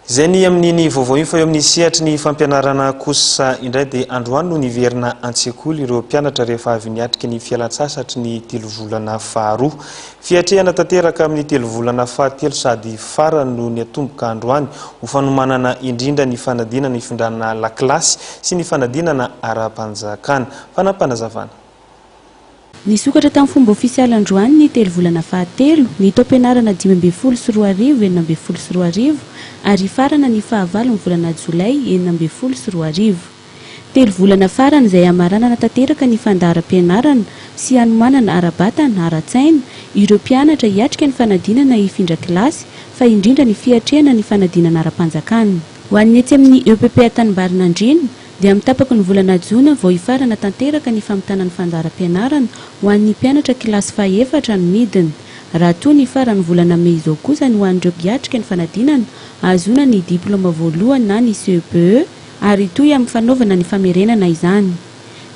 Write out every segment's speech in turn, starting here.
Izay ny amin'ny vaovao io fa eo amin'ny sehatry ny fampianarana kosa indray dia androany no niverina an-tsekoly ireo mpianatra rehefa avy niatrika ny fialan-tsasatry ny 3 volana faharoa. Fiatrehana tanteraka amin'ny 3 volana fahatelo sady farany no niatomboka androany ho fanomanana indrindra ny fanadinana ny findrana lakilasy sy ny fanadinana ara-panjakana. Fanampanazavana. Nisokatra tamin'ny fomba ofisialy androany ny 3 volana fahatelo ny taom-pianarana 524 824 ary farana ny fahavalon'ny volana Jolay 924. 3 volana farana izay amaranana tanteraka ny fandaharam-pianarana sy hanomanana ara-batana ara-tsaina ireo mpianatra hiatrika ny fanadinana hifindra kilasy fa indrindra ny fiatrehana ny fanadinana ara-panjakana. Ho an'ny etsy amin'ny EPP Tanimbarinandriana dia amin'ny tapaky ny volana Jona vao hifarana tanteraka ny famitana ny fandaharam-pianarana ho an'ny mpianatra kilasy faha-efatra ny midina. Raha toa ny farany volana Mey izao kosa ny ho an'ireo hiatrika ny fanadinana azona ny diplôma voalohany na ny CPE ary toy amin'ny fanaovana ny famerenana izany.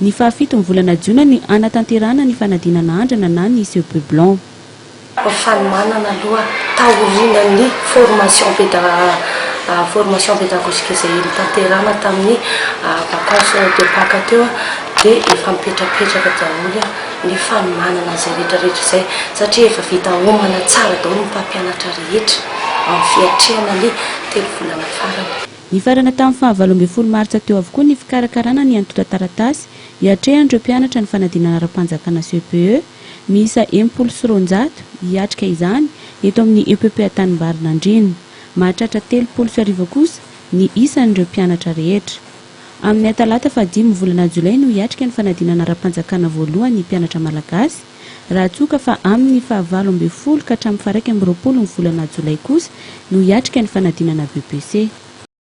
Ny fahafito ny volana Jona ny anatanterana ny fanadinana andrana na ny CPE blanc. Fanomanana aloha taorina ny formation pédagogique izay nitanterana tamin'ny vacances de Pâques teo dia efa mipetrapetraka daholo ny fanomanana izay rehetrarehetra izay satria efa vita homana tsara daholo ny mpampianatra rehetra amin'ny fiatrehana ny 3 volana farany. Ny farana tamin'ny 27 Martsa teo avokoa ny fikarakarana ny antota taratasy hiatrehan'ireo mpianatra ny fanadinana ara-panjakana CPE miisa 70 hiatrika izany eto amin'ny EPP Tanimbarinandriana. Mahatratra 30 kosa ny isan'ireo mpianatra rehetra. Amin'ny talata 5 volana Jolay no hiatrika ny fanadinana ara-panjakana voalohany ny mpianatra malagasy. Raha tsoka fa amin'ny 9 ka hatramin'ny 1 volana Jolay kosa no hiatrika ny fanadinana BPC.